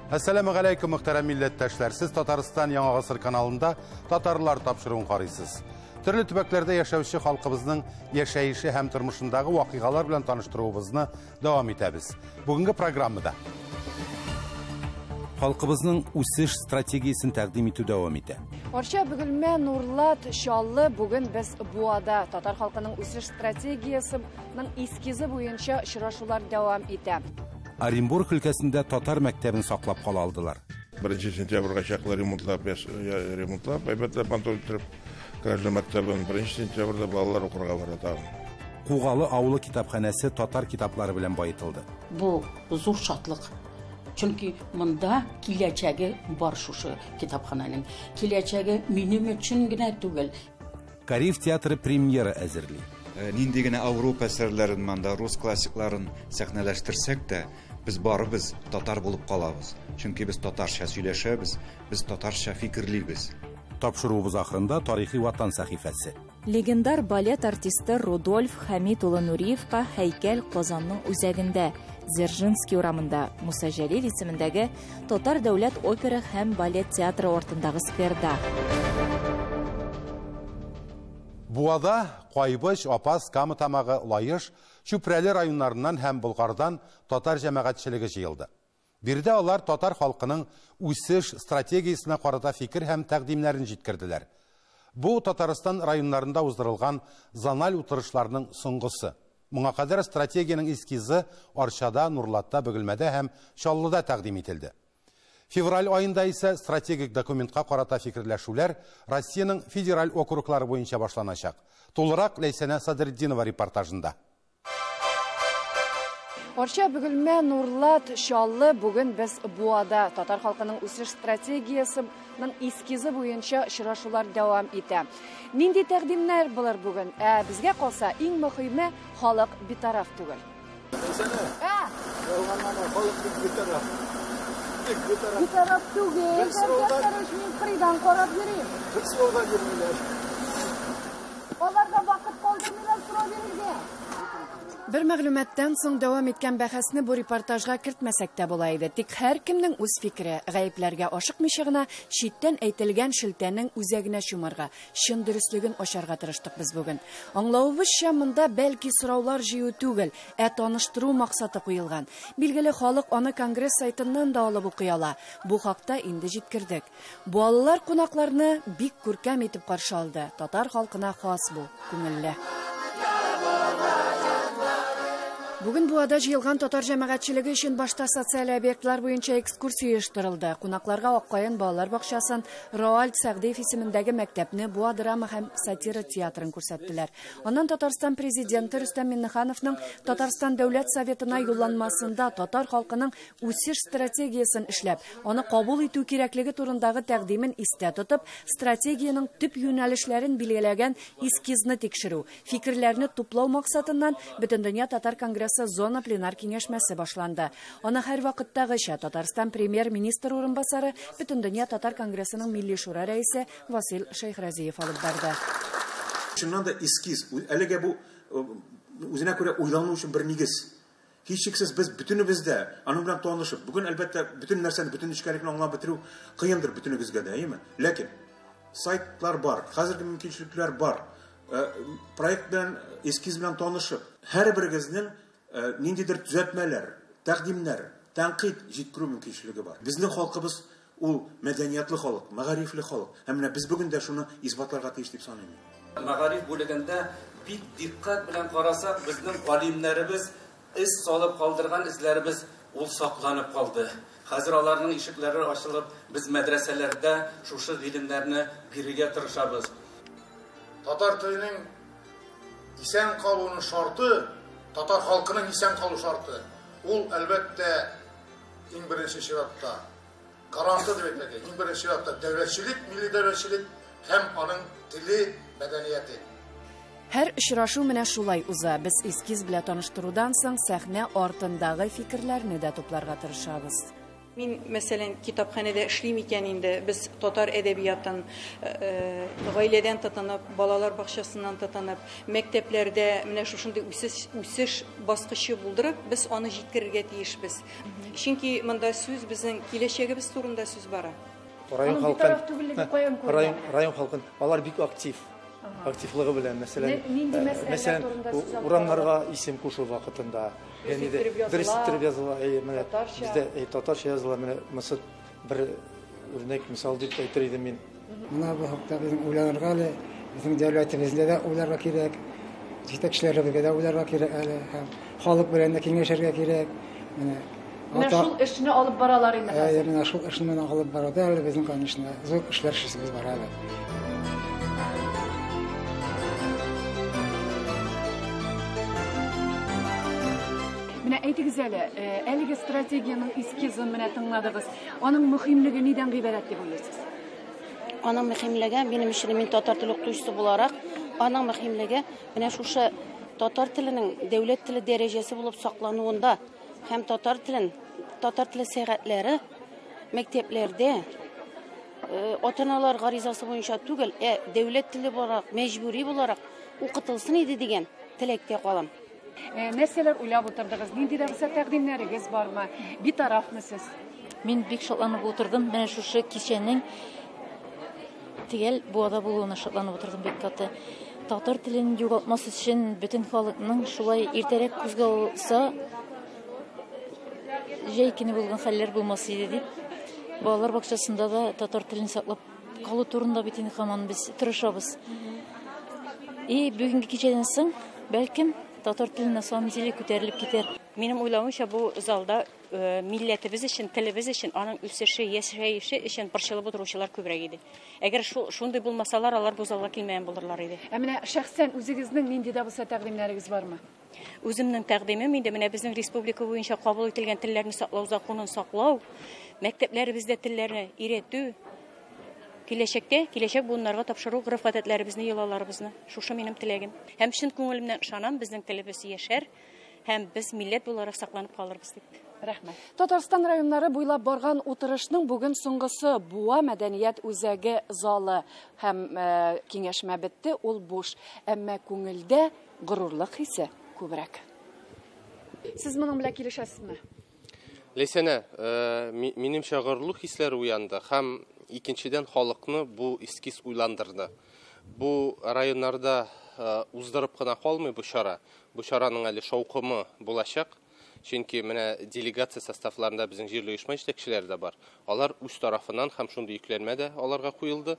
Assalamu alaikum muhtaram millettəşlər. Siz Tataristan Яңа Гасыр kanalında Tatarlar tapşırığını qarıysınız. Türlü tübəklərdə yaşayışı xalqımızın yaşayışı həm turmuşundağı vaqiğalar bilan tanıştırığımızı davam etəbiz. Bugünkü proqramda xalqımızın үсеш strategiyasını təqdim etü davam etə. Orça bugünmə Nurlat Şallı bugün biz Buada Tatar xalqının үсеш strategiyasının eskizi boyunca şuraşular davam etə. Оренбург өлкәсендә татар мәктәбен саклап кала алдылар. 1 сентябрьгә чаклы ремонтлап, әйбәтләп антолтырып, каждый мәктәбен 1 сентябрьдә балалар укырга бара тагын. Кугалы авылы китапханәсе татар китаплары белән баетылды. Бу зур шатлык. Чөнки монда киләчәге бар шушы китапхананың. Киләчәге минем өчен генә түгел. Кариф театры премьера әзерли. Нинди генә Авропа әсәрләрен, монда рус классикларын сәхнәләштерсәк тә, без барыбыз татар булып калабыз. Чөнки без татарча сөйләшәбез, без татарча фикерлибез. Тапшыруыбыз ахырында тарихи ватан сәхифәсе. Легендар балет артисты Рудольф Хамит улы Нуриевка һәйкәл Казанның үзәгендә, Дзержинский урамында, Муса Җәлил исемендәге Татар дәүләт опера һәм балет театры ортындагы скверда. Буада, Кайбыш, Апас, Камы тамагы, Лайыш, Чүпрәле районнарыннан һәм Болгардан татар җәмәгатьчелеге җыелды. Бирдә алар татар халкының үсеш стратегиясына карата фикер һәм тәкъдимнәрен җиткерделәр. Бу Татарстан районнарында уздырылган заналь утырышларның соңгысы. Моңа кадәр стратегияның эскизы Арчада, Нурлатта, Бөгелмәдә һәм Чаллыда тәкъдим ителде. Февраль айында исә стратегик документка карата фикерләшүләр Россиянең федераль округлары буенча башланачак. Тулырак Ләйсәнә Садретдинова репортажында. Орча Бөгелмә Нурлат Шаллы бүген без Буада татар халкының үсеш стратегиясының эскизы буенча очрашулар дәвам итә. Нинди тәкъдимнәр булыр бүген? Безгә калса иң мөһиме халык битараф түгел. Битараф түгел. Придан карап йөрим. Аларда вакыт калдырмыйлар сорау бирергә. Бер мәгълүматтан соң дәвам иткән бәхәсне бу репортажга кертмәсәк тә була иде. Тик һәркемнең үз фикере, гаепләргә ашыкмыйча гына читтән әйтелгән шелтәнең үзәгенә чумарга, чын дөрестлеген ачарга тырыштык без бүген. Аңлавыбызча, монда бәлки сораулар җыю түгел, таныштыру максаты куелган. Билгеле, халык аны Конгресс сайтыннан да алып укый ала. Бу хакта инде җиткердек. Балалар кунакларны бик күркәм итеп каршы алды. Татар халкына хас бу, күңелле. Бүген Буада җыелган татар җәмәгатьчелеге өчен башта социаль объектлар буенча экскурсия оештырылды. Кунакларга Аккаян балалар бакчасын, Роальд Сәгъдиев исемендәге мәктәпне, Буа драма һәм сатира театрын күрсәттеләр. Аннан Татарстан президенты Рөстәм Миңнехановның Татарстан дәүләт советына юлланмасында татар халкының үсеш стратегиясын эшләп, аны кабул итү кирәклеге турындагы тәкъдимен истә тотып, стратегияның төп юнәлешләрен билгеләгән эскизны тикшерү, фикерләрне туплау максатыннан Бөтендөнья татар конгрессы зона пленар киңәшмәсе башланды. Аны һәр вакыттагыча Татарстан премьер-министр урынбасары, Бөтендөнья татар конгрессының милли шура рәисе Васил Шәйхразиев алып барды. Шуннан да эскиз, әлегә бу үзенә күрә уйлану өчен бер нигез. Һичшиксез без бүтенебездә аның белән танышып, бүген әлбәттә бүтән нәрсәне, бүтән эшкәрлекне аңлап бетерү кыендыр бүтенегезгә дә, әйеме? Ләкин сайтлар бар, хәзерге мөмкинлекләр бар. Проект белән, эскиз белән танышып, һәр берегезнең ниндидер төзәтмәләр, тәкъдимнәр, тәнкыйть җиткерү мөмкинлеге бар. Безнең халкыбыз ул мәдәниятлы халык, мәгарифле халык. Һәм менә без бүген дә шуны исбатларга тиеш дип саныйм. Мәгариф бүлегендә бик диккать белән карасак, безнең галимнәребез из салып калдырган изләребез ул сакланып калды. Хәзер аларның ишекләре ачылып, без мәдрәсәләрдә шушы гыйлемнәрне бирергә тырышабыз. Татар теленең исән калуының шарты, татар халкының исән калу шарты, ул әлбәттә иң беренче чиратта гаранты дип әйтәләр. Иң беренче чиратта дәүләтчелек, милли дәүләтчелек һәм аның теле, мәдәнияте. Һәр очрашу менә шулай уза. Без эскиз белән таныштырудан соң сәхнә артындагы фикерләрне дә тупларга тырышабыз. Мин, мәсәлән, китапханәдә эшлим икән инде, без татар әдәбиятын гаиләдән тотынып, балалар бакчасыннан тотынып, мәктәпләрдә менә шушындый үсеш баскычы булдырып, без аны җиткерергә тиешбез. Чөнки монда сүз безнең киләчәгебез турында сүз бара. Район халкын алар бик активлыгы белән, мәсәлән, урамнарга исем кушу вакытында, дөрес иттереп языла, менә бездә татарча языла, менә Мысыр бер үрнәк мисал дип әйтер идем мин. Менә бу хакта безнең уйланырга әле, безнең дәүләтебездә дә уйларга кирәк, җитәкчеләребезгә дә уйларга кирәк әле, һәм халык белән дә киңәшергә кирәк. Менә шул эшне алып баралар инде хәзер. Менә шул эшне алып барада әле безнең конечно зур эшләр эшләсебез бар әле. Менә әйтегез әле, әлеге стратегияның эскизын менә тыңладыгыз. Аның мөһимлеге нидән гыйбарәт дип уйлыйсыз? Аның мөһимлеге, минем өчен, мин татар теле укытучысы буларак, аның мөһимлеге менә шушы татар теленең дәүләт теле дәрәҗәсе булып саклануында һәм татар теле сәгатьләре мәктәпләрдә ата-аналар гаризасы буенча түгел, дәүләт теле буларак, мәҗбүри буларак укытылсын иде дигән теләктә калам. Нәрсәләр уйлап утырдыгыз? Нинди дә булса тәкъдимнәрегез бармы? Битарафмысыз? Мин бик шатланып утырдым. Менә шушы кичәнең тигәл буада булуына шатланып утырдым бик каты. Татар телен югалтмас өчен бөтен халыкның шулай иртәрәк кузгалса, җәйкене булган хәлләр булмас иде дип. Балалар бакчасында да татар телен саклап калу турында бит инде һаман без тырышабыз. Бүгенге кичәдән соң бәлкем татар теле на самом деле күтәрелеп китәр. Минем уйлавымча, бу залда милләтебез өчен, телебез өчен, аның үсеше, яшәеше өчен борчылып утыручылар күбрәк иде. Әгәр шундый булмасалар, алар бу залга килмәгән булырлар иде. Менә шәхсән үзегезнең нинди дә булса тәкъдимнәрегез бармы? Үземнең тәкъдимем инде менә безнең республика буенча кабул ителгән телләрне саклау законын саклау, мәктәпләребездә телләрне өйрәтү, киләчәк буыннарга тапшыру граф-гадәтләребезне, йолаларыбызны. Шушы минем теләгем. Һәм чын күңелемнән ышанам, безнең телебез яшәр, һәм без милләт буларак сакланып калырбыз дип. Рәхмәт. Татарстан районнары буйлап барган утырышның бүген соңгысы Буа мәдәният үзәге залы һәм киңәшмә бетте, ул буш, әмма күңелдә горурлык хисе күбрәк. Сез моның белән килешәсезме? Ләйсәнә, минемчә горурлык хисләре уянды һәм икенчедән халыкны бу эскиз уйландырды. Бу районнарда уздырып кына калмый бу чара. Бу чараның әле шаукымы булачак. Чөнки менә делегация составларында безнең җирле оешма җитәкчеләре дә бар. Алар үз тарафыннан һәм шундый йөкләнмә дә аларга куелды.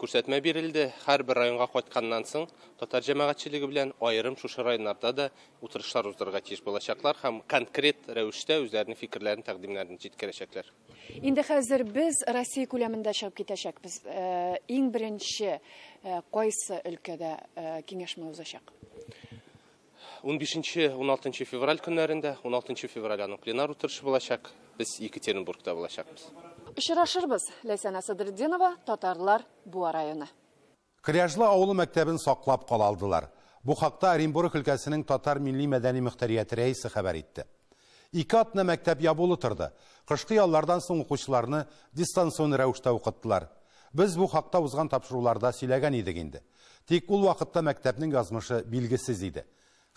Күрсәтмә бирелде. Һәрбер районга кайтканнан соң татар җәмәгатьчелеге белән аерым шушы районнарда да утырышлар уздырырга тиеш булачаклар һәм конкрет рәвештә үзләренең фикерләрен, тәкъдимнәрен җиткерәчәкләр. Инде хәзер без Россия күләмендә чыгып китәчәкбез. Иң беренче кайсы өлкәдә киңәшмә узачак? 15-16 февраль көннәрендә, 16 февраль аның пленар утырышы булачак. Без Екатеринбургта булачакбыз. Очрашырбыз. Ләйсәнә Садретдинова, Татарлар, Буа районы. Кряжлы авылы мәктәбен саклап калалдылар. Бу хакта Оренбург өлкәсенең татар милли мәдәни мөхтәрияте рәисе хәбәр итте. 2 атна мәктәп ябылып торды. Кышкы яллардан соң укучыларны дистанцион рәвештә укыттылар. Без бу хакта узган тапшыруларда сөйләгән идек инде. Тик ул вакытта мәктәпнең язмышы билгесез иде.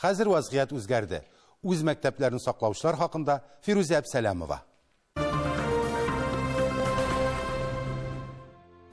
Хәзер вазгыять үзгәрде. Үз мәктәпләрен саклаучылар хакында Фирузә Әбсәләмова.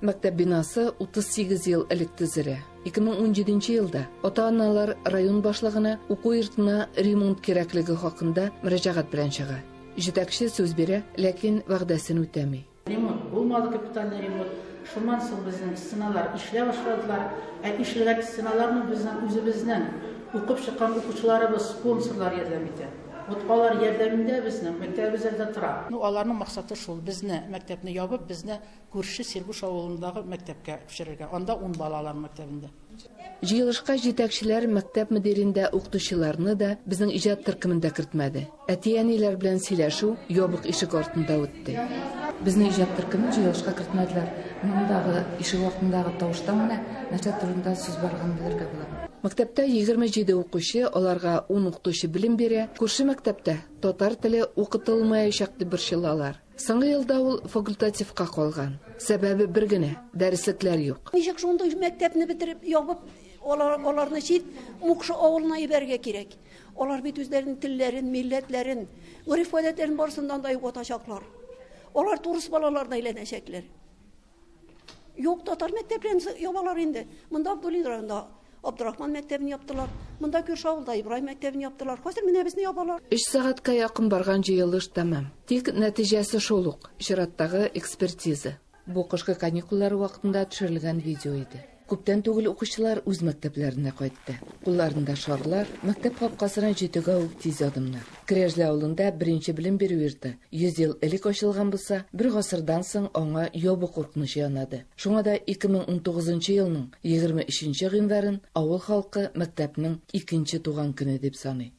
Мәктәп бинасы 38 ел элек төзелә. 2017 елда ата-аналар район башлыгына уку йортына ремонт кирәклеге хакында мөрәҗәгать белән чыга. Җитәкче сүз бирә, ләкин вәгъдәсен үтәми. Ремонт булмады, капитальный ремонт. Шуннан соң безнең стеналар эшләй башладылар. Эшләгән стеналарны безнең үзебезнең укып чыккан укучыларыбыз, спонсорлар ярдәм итә. Алар ярдәмендә безнең мәктәбебездә тора. Аларның максаты шул: безне мәктәпне ябып, безне күрше Сергуш авылындагы мәктәпкә күчерергә. Анда 10 балалар мәктәбендә. Җыелышка җитәкчеләр мәктәп мөдирендә укытучыларны да безнең иҗат төркемендә кертмәде. Әти-әниләр белән сөйләшү ябык ишек артында үтте. Безнең иҗат төркемен җыелышка кертмәделәр. Мондагы ишек артындагы тавыштан гына нәрсә турында сүз барган белергә була. Мәктәптә 27 укучы, аларга 10 укытучы белем бирә. Күрше мәктәптә татар теле укытылмаячак дип борчылалар. Соңгы елда ул факультативка калган. Сәбәбе бер генә, дәреслекләр юк. Ничек шундый мәктәпне бетереп, ябып, аларны чит Мукшы авылына ибәргә кирәк. Алар бит үзләренең телләрен, милләтләрен, гореф-гадәтләрен барсындан да югатачаклар. Алар турыс балаларына әйләнәчәкләр. Юк, татар мәктәпләрен ябалар инде. Монда Абдуллинда Абдурахман мәктәбен яптылар. Монда Күршавылда Ибраһим мәктәбен яптылар. Хәзер менә безне ябалар. 3 сәгатькә якын барган җыелыш тәмам. Тик нәтиҗәсе шул ук, чираттагы экспертиза. Бу кышкы каникуллар вакытында төшерелгән видео иде. Күптән түгел укучылар үз мәктәпләренә кайтты. Кулларында шарлар, мәктәп капкасына җитүгә үк тиз адымнар. Крежле авылында беренче белем бирү йорты 100 ел элек ачылган булса, бер гасырдан соң аңа ябу куркынычы янады. Шуңа да 2019 елның 23 гыйнварын авыл халкы мәктәпнең икенче туган көне дип саный.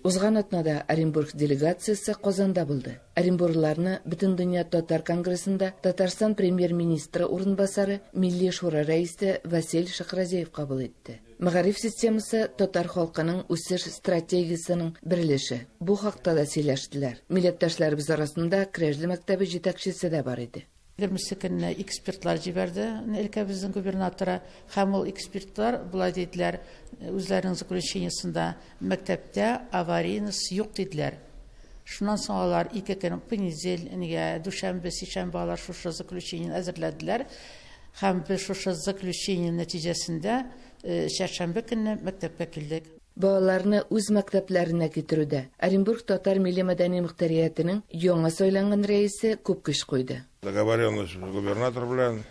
Узган атнада Оренбург делегациясе Казанда булды. Оренбургларны Бүтән дөнья татар конгрессында Татарстан премьер-министры урынбасары Милли шура рәисе Василь Шахразеев кабул итте. Мәгариф системасы татар халкының үсеш стратегиясының берлеше. Бу хакта да сөйләштеләр. Милләттәшләребез арасында Крежле мәктәбе җитәкчесе дә бар иде. Мөсәккән экспертлар җибәрде. Өлкәбезнең губернаторы һәм ул экспертлар булай диделәр, үзләренең заключениесендә мәктәптә аварийность юк диделәр. Шуннан соң алар 2 көн понедельник, дүшәмбе, сишәмбе алар шушы заключение әзерләделәр. Һәм без шушы заключение нәтиҗәсендә чәршәмбе көнне мәктәпкә килдек. Балаларны үз мәктәпләренә китерүдә Оренбург татар милли мәдәни мөхтәриятының яңа сайланган рәисе күп көч куйды. Договоренность губернатор белән,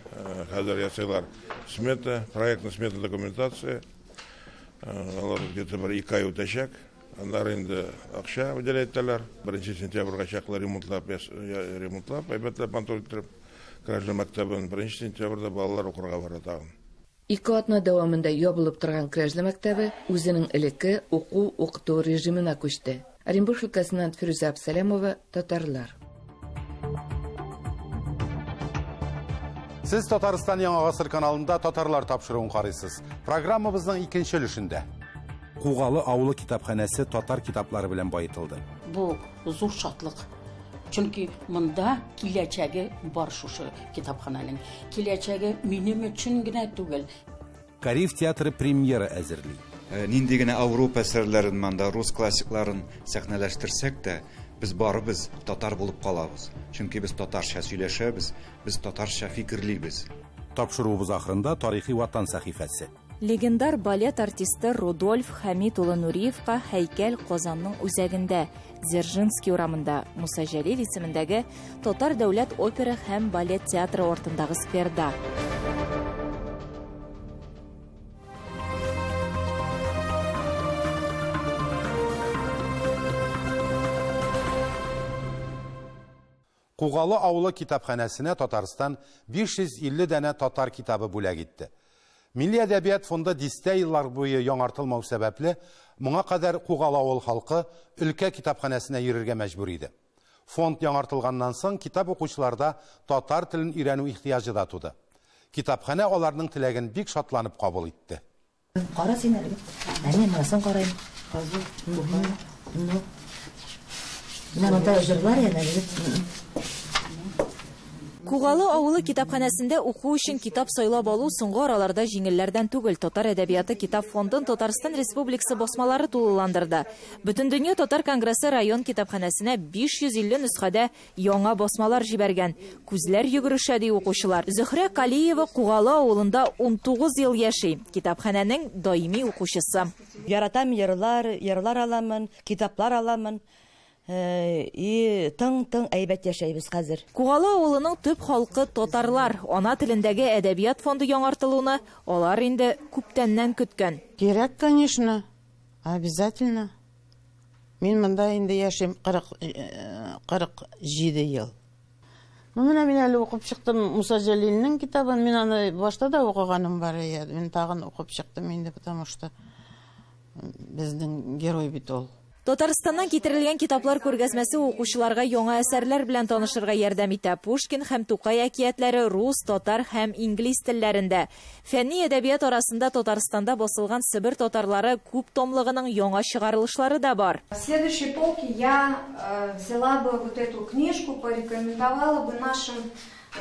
хәзер ясыйлар смета, проектный смета документация. Алар где-то 2 ай үтәчәк. Аннары инде акча выделяйтлар. 1 сентябрьгә чаклы ремонтлап, әйбәтләп монтаж итеп, Крежле мәктәбен 1 сентябрьдә балалар укырга бара тагын. 2 атна дәвамында ябылып торган Крежле мәктәбе үзенең элекке уку-укыту режимына күчте. Оренбург өлкәсеннән Фирүзә Абсалямова, татарлар. Сез Татарстан Яңа гасыр каналында татарлар тапшыруын карыйсыз. Программабызның икенче өлешендә Кугалы авылы китапханәсе татар китаплары белән баетылды. Бу зур шатлык. Чөнки монда киләчәге бар шушы китапхананың. Киләчәге минем өчен генә түгел. Кариф театры премьера әзерли. Нинди генә Авропа әсәрләрен, монда рус классикларын сәхнәләштерсәк тә, biz барыбыз татар булып калабыз. Чөнки без татарча сөйләшәбез, без татарча фикерлибез. Тапшыруыбыз ахырында тарихи ватан сәхифәсе. Легендар балет артисты Рудольф Хамит улы Нуриевка һәйкәл Казанның үзәгендә, Дзержинский урамында, Муса Җәлил исемендәге Татар дәүләт опера һәм балет театры ортындагы скверда. Кугалы авылы китапханәсенә Татарстан 550 дәнә татар китабы бүләк итте. Милли әдәбият фонды дистә еллар буе яңартылмау сәбәпле, моңа кадәр Кугалы авыл халкы өлкә китапханәсенә йөрергә мәҗбүр иде. Фонд яңартылганнан соң китап укучыларда татар телен өйрәнү ихтыяҗы да туды. Китапханә аларның теләген бик шатланып кабул итте. Кара син әле. Әне монысын карайм. Монда җырлар яна. Кугалы авылы китапханәсендә уку өчен китап сайлап алу соңгы араларда җиңелләрдән түгел. Татар әдәбияты китап фондын Татарстан Республикасы басмалары тулыландырды. Бүтән дөнья татар конгрессы район китапханәсенә 550 нөсхәдә яңа басмалар җибәргән. Күзләр йөгерешә ди укучылар. Зөһрә Калиева Кугалы авылында 19 ел яши. Китапханәнең даими укучысы. Яратам йырлар аламын, китаплар аламын. Тың әйбәт яшәйбез хәзер. Кугалы авылының төп халкы татарлар. Ана телендәге әдәбият фонды яңартылуны алар инде күптәннән көткән. Кирәк, конечно, обязательно. Мин монда инде яшим 47 ел. Менә мин әле укып чыктым Муса Җәлилнең китабын. Мин аны башта да укыганым бар иде. Мин тагын укып чыктым инде, потому что безнең герой бит ул. Татарстаннан китерелгән китаплар күргәзмәсе укучыларга яңа әсәрләр белән танышырга ярдәм итә. Пушкин һәм Тукай әкиятләре рус, татар һәм инглиз телләрендә. Фәнни әдәбият арасында Татарстанда басылган Сибир татарлары күп томлыгының яңа чыгарылышлары да бар. В следующей полке я взяла бы вот эту книжку, порекомендовала бы нашим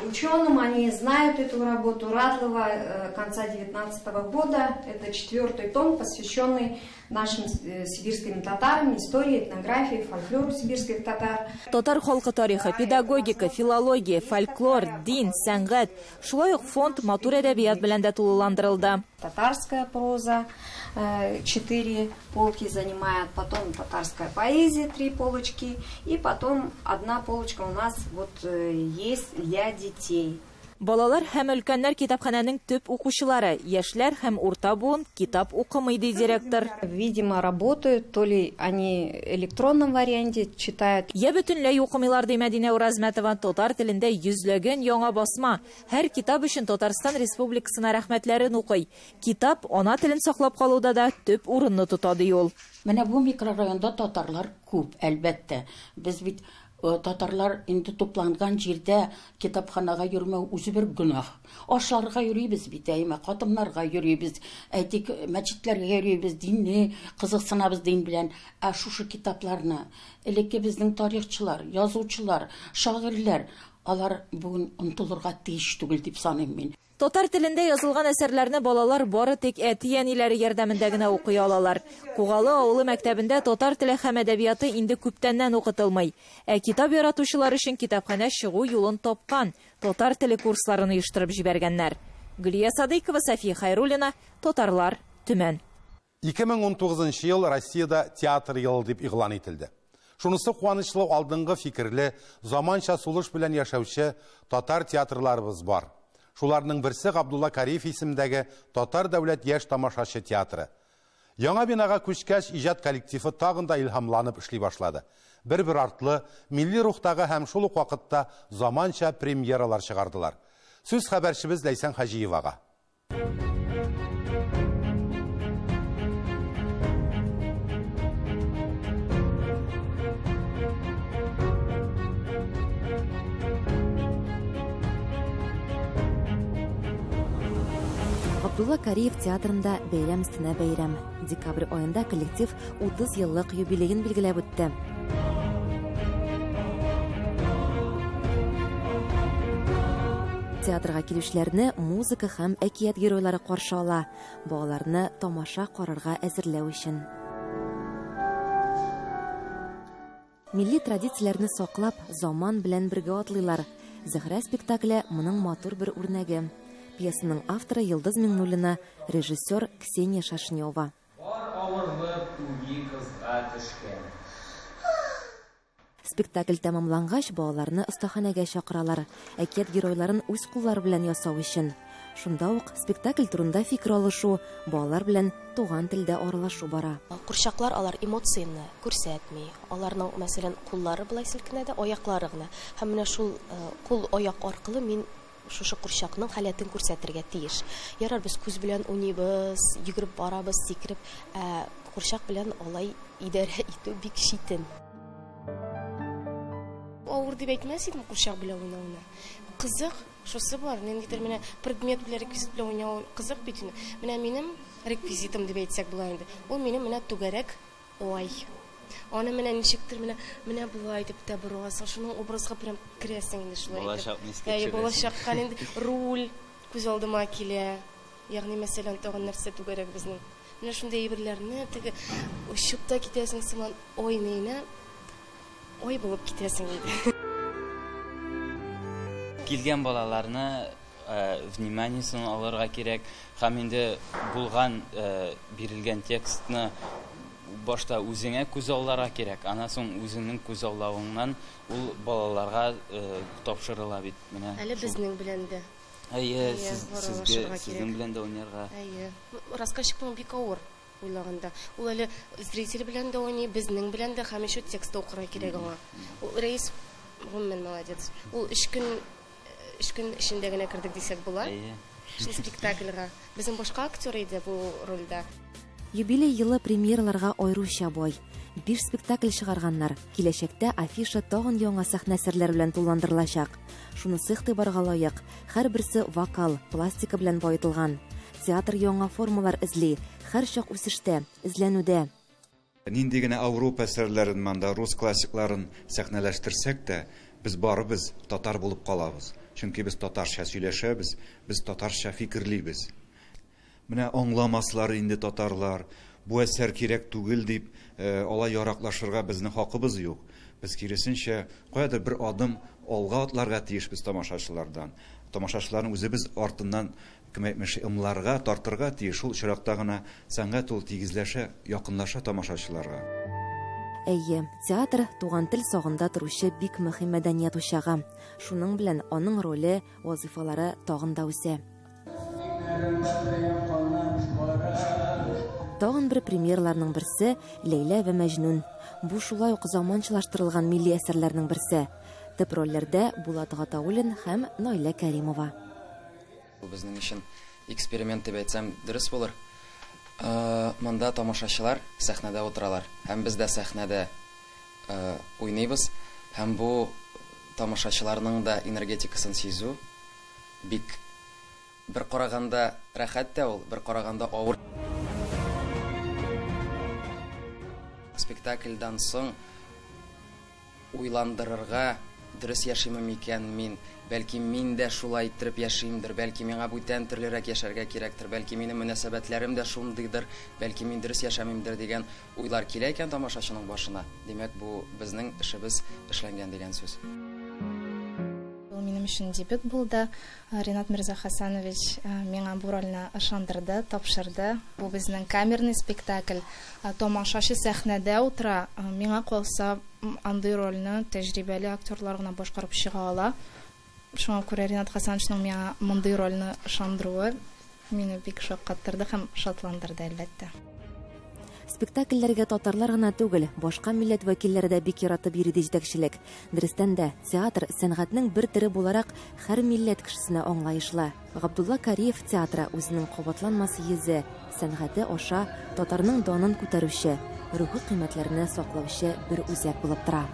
ученым, они знают эту работу Радлова конца 19 года. Это 4-й том, посвященный нашим сибирским татарам, истории, этнографии, фольклору сибирских татар. Татар халкы тарихы, педагогика, филология, фольклор, дин, сәнгать, шулай ук фонд матур әдәбият белән дә тулыландырылды. Татарская проза 4 полки занимает, потом татарская поэзия 3 полочки, и потом 1 полочка у нас вот есть для детей. Балалар һәм өлкәннәр китапханәнең төп укучылары, яшьләр һәм урта буын китап укымый ди директор. Видимо, работают, то ли они в электронном варианте читают. Я бөтенләй укымыйлар ди Мәдинә Уразмәтова. Татар телендә йөзләгән яңа басма. Һәр китап өчен Татарстан Республикасына рәхмәтләрен укый. Китап ана телен саклап калуда да төп урынны тота ди ул. Менә бу микрорайонда татарлар күп, әлбәттә. Без бит татарлар инде тупланган җирдә китапханага йөрмәү үзе бер гөнаһ. Ашларга йөрибез бит, әймә хатыннарга йөрибез, әйтик, мәчетләргә йөрибез, динне кызыксынабыз дин белән. Ә шушы китапларны элекке безнең тарихчылар, язучылар, шагыйрьләр, алар бүген онытылырга тиеш түгел дип саныйм мин. Татар телендә язылган әсәрләрне балалар бары тик әти-әниләре ярдәмендә генә укый алалар. Кугалы авылы мәктәбендә татар теле һәм әдәбияты инде күптәннән укытылмый. Ә китап яратучылар өчен китапханә чыгу юлын тапкан, татар теле курсларын оештырып җибәргәннәр. Гөлия Садыйкова, София Хайруллина, Татарлар, Төмән. 2019 ел Россиядә театр елы дип игълан ителде. Шунысы куанычлы, алдынгы фикерле, заманча сулыш белән яшәүче татар театрларыбыз бар. Шуларның берсе Габдулла Кариев исемендәге Татар дәүләт яшь тамашачы театры. Яңа бинага күчкәч, иҗат коллективы тагын да илһамланып эшли башлады. Бер-бер артлы, милли рухтагы һәм шул ук вакытта заманча премьералар чыгардылар. Сүз хәбәрчебез Ләйсән Хаҗиевага. Габдулла Кариев театрында бәйрәм өстенә бәйрәм. Декабрь айында коллектив 30 еллык юбилейын билгеләп үтте. Театрга килүчеләрне музыка һәм әкият геройлары каршы ала, балаларны тамаша карарга әзерләү өчен. Милли традицияләрне саклап, заман белән бергә атлыйлар. Зәһрә спектакле моның матур бер үрнәге. Пьесаның авторы Йылдыз Миңнуллина, режиссер Ксения Шашнева. Спектакль тәмамлангач, балаларны остаханәгә чакыралар, әкият геройларын үз куллары белән ясау өчен. Шунда ук спектакль турында фикер алышу, балалар белән туган телдә аралашу бара. Курчаклар алар эмоцияны күрсәтми. Аларның, мәсәлән, куллары булай селкенә дә, аяклары гына. Һәм менә шул кул-аяк аркылы мин шушы курчакның халәтен күрсәтергә тиеш. Ярар, без күз белән уйныйбыз, йөгереп барабыз, сикереп, курчак белән алай идарә итү бик читен. Авыр дип әйтмәс идем курчак белән уйнауны. Кызык, шусы бар. Ниндидер менә предмет белән реквизит белән уйнау кызык бит. Менә минем реквизитым дип әйтсәк була инде. Ул минем менә түгәрәк ой. Аны менә ничектер менә булай дип тә бурасың, шуның образга прям керәсең инде шулай. Балачакка инде руль күз алдыма килә. Ягъни мәсәлән, тагын нәрсә түгәрәк безнең. Менә шундый әйберләрне теге учып та китәсең сыман ойныйна. Ой булып китәсең инде. Килгән балаларны вниманиесен алырга кирәк. Һәм инде булган бирелгән текстны башта үзеңә күз ауларга кирәк. Аннан соң үзеңнең күз аулавыңнан ул балаларга тапшырыла бит. Менә әле безнең белән дә. Әйе, сезнең белән дә уйнарга. Әйе. Рассказчикның бик авыр уйлаганда. Ул әле зритель белән дә уйный, безнең белән дә һәм ещё текст укырга кирәк аңа. Ул Рәис гомумән молодец. Ул 3 көн эчендә генә кирдек дисәк була. Әйе. Шул спектакльгә. Безнең башка актер иде бу рольдә. Юбилей йылы премьераларга айруча бай. 5 спектакль чыгарганнар. Киләчәктә афиша тагын яңа сәхнә әсәрләре белән тулландырылачак. Шунысы игътибарга лаек. Һәрберсе вокал, пластика белән баетылган. Театр яңа формалар эзли. Һәр чак үсештә, эзләнүдә. Нинди генә Авропа әсәрләрен, монда рус классикларын сәхнәләштерсәк тә, без барыбыз татар булып калабыз. Чөнки без татарча сөйләшәбез, без татарча фикерлибез. Менә аңламаслар инде татарлар, бу әсәр кирәк түгел дип, алай яраклашырга безнең хакыбыз юк. Без киресенчә, каядыр бер адым алга атларга тиешбез тамашачылардан. Тамашачыларның үзебез артыннан ымларга, тартырга тиеш. Шул очракта гына сәнгать ул тигезләшә, якынлаша тамашачыларга. Әйе, театр туган тел сагында торучы бик мөһим мәдәният учагы. Шуның белән аның роле, вазифалары тагын да үсә. Тагын бер премьерларның берсе Лейла ва Мәҗнүн. Бу шулай ук заманчалаштырылган милли әсәрләрнең берсе. Төп рольләрдә Булат Гатауллин һәм Наилә Кәримова. Бу безнең өчен эксперимент дип әйтсәм дөрес булыр. Монда тамашачылар сәхнәдә утыралар, һәм без дә сәхнәдә уйныйбыз, һәм бу тамашачыларның да энергетикасын сизү бик бер караганда рәхәт тә ул, бер караганда авыр. Спектакльдан соң уйландырырга, дөрес яшимме микән мин, бәлки мин дә шулай иттереп яшимдер, бәлки миңа бүтән төрлерәк яшәргә кирәктер, бәлки минем мөнәсәбәтләрем дә шундыйдыр, бәлки мин дөрес яшәмимдер дигән уйлар килә икән тамашачының башына. Димәк, бу безнең эшебез эшләнгән дигән сүз. Минем өчен дебют булды. Ринат Мирзахасанович миңа бу рольне ышандырды, тапшырды. Бу безнең камерный спектакль. Тамашачы сәхнәдә утыра. Миңа калса, андый рольне тәҗрибәле актерлар гына башкарып чыга ала. Шуңа күрә Ринат Хасановичның миңа мондый рольне ышандыруы мине бик шаккаттырды һәм шатландырды, әлбәттә. Спектакльләргә татарлар гына түгел, башка милләт вәкилләре дә бик яратып йөрде җитәкчелек. Дөрестән дә, театр сәнгатьнең бер төре буларак һәр милләт кешесенә аңлаешлы. Габдулла Кариев театры үзенең кабатланмас йөзе, сәнгате аша татарның данын күтәрүче, рухи кыйммәтләрне саклаучы бер үзәк булып тора.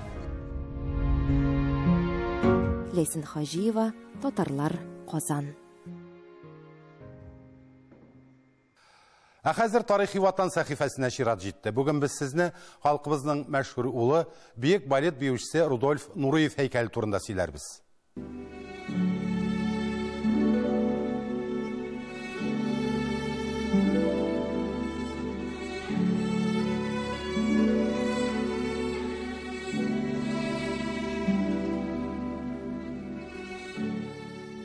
Ләйсен Хаҗиева, Татарлар, Казан. Хәзер тарихи ватан сәхифәсенә чират җитте. Бүген без сезне халкыбызның мәшһүр улы, бөек балет биючесе Рудольф Нуриев һәйкәле турында сөйләрбез.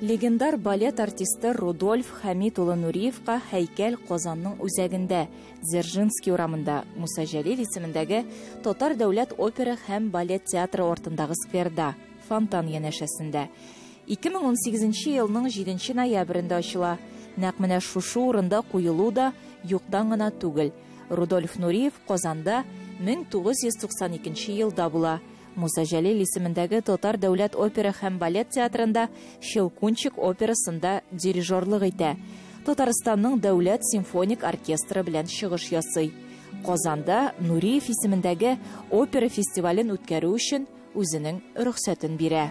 Легендар балет артисты Рудольф Хәмит улы Нуриевка һәйкәл Казанның үзәгендә, Дзержинский урамында, Муса Җәлил исемендәге Татар дәүләт опера һәм балет театры артындагы скверда, Фонтан янәшәсендә. 2018 елның 7 ноябрендә ачыла. Нәкъ менә шушы урында куелу да юктан гына түгел. Рудольф Нуриев Казанда 1992 елда була. Муса Җәлил исемендәге Татар дәүләт опера һәм балет театрында Щелкунчик операсында дирижерлык итә. Татарстанның дәүләт симфоник оркестры белән чыгыш ясый. Казанда Нуриев исемендәге опера фестивален үткәрү өчен үзенең рөхсәтен бирә.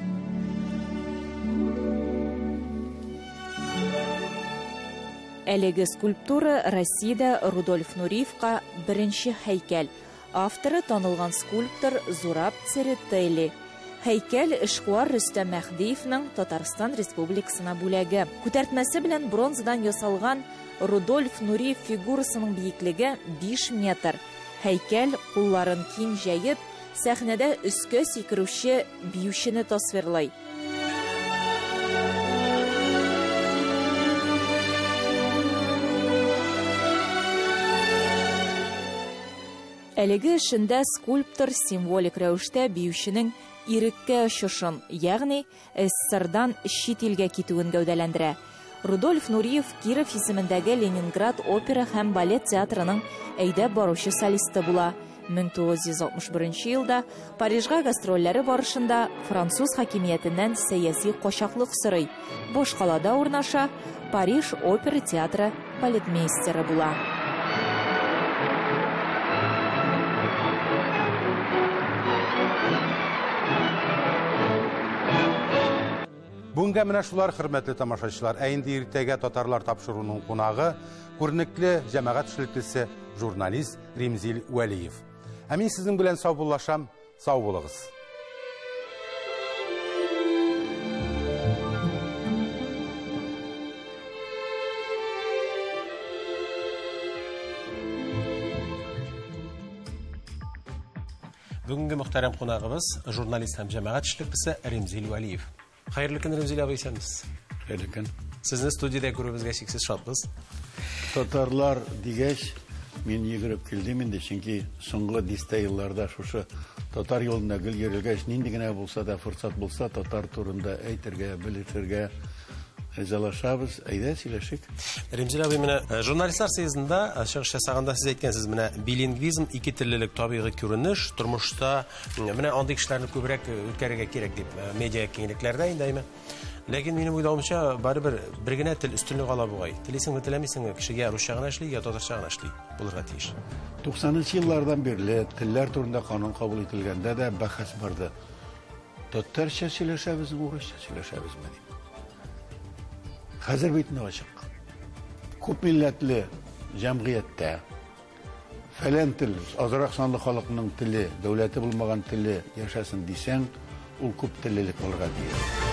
Әлеге скульптура Россиядә Рудольф Нуриевка беренче һәйкәл. Авторы танылган скульптор Зураб Церетели. Һәйкәл эшкуар Рөстәм Мәхдиевнең Татарстан Республикасына бүләге. Күтәртмәсе белән бронзадан ясалган Рудольф Нуриев фигурасының биеклеге 5 метр. Һәйкәл кулларын киң җәеп, сәхнәдә өскә сикерүче биючене тасвирлый. Әлеге эшендә скульптор символик рәвештә биюченең иреккә очышын, ягъни СССРдан чит илгә китүен гәүдәләндерә. Рудольф Нуриев Киров исемендәге Ленинград опера һәм балет театрының әйдәп баручы солисты була. 1961 елда Парижга гастрольләре барышында француз хакимиятеннән сәяси качаклык сорый. Башкалада урнаша, Париж опера театры балетмейстеры була. Бүгінгі менә шулар, хөрмәтле тамашачылар, әйінді иртәгә татарлар тапшыруның кунагы, күренекле җәмәгать эшлеклесе журналист Римзил Вәлиев. Ә мин сезнең белән сау булашам, сау булыгыз. Бүгінгі мөхтәрәм кунагыбыз журналист һәм җәмәгать эшлеклесе Римзил Вәлиев. Хәерле көн, Римзил абый, исәнмесез? Хәерле көн. Сезне студиядә күрүебезгә шиксез шатбыз. Татарлар дигәч, мин йөгереп килдем инде, чөнки соңгы 10 елларда шушы татар юлында гел йөрелгәч, нинди генә булса да форсат булса, татар турында әйтергә, белешергә ризалашабыз, әйдә сөйләшик. Римзил абый, менә журналистлар съездында чыгыш ясаганда сез әйткәнсез, менә билингвизм, ике теллелек табигый күренеш, тормышта менә андый кешеләрне күбрәк үткәрергә кирәк дип медиа киңлекләрдә инде. Ләкин минем уйлавымча, барыбер бер генә тел өстенлек ала бугай. Телисеңме, теләмисеңме, кешегә русча гына эшли, я татарча гына эшли булырга тиеш. 90 еллардан бирле телләр турында канун кабул ителгәндә дә бәхәс барды. Татарча сөйләшәбез, урысча сөйләшәбезме дип. Хәзер бит ачык. Күп милләтле җәмгыятьтә фәлән тел, азрак санлы халыкның теле, дәүләте булмаган теле яшәсен дисәң, ул күп теллелек булырга тиеш.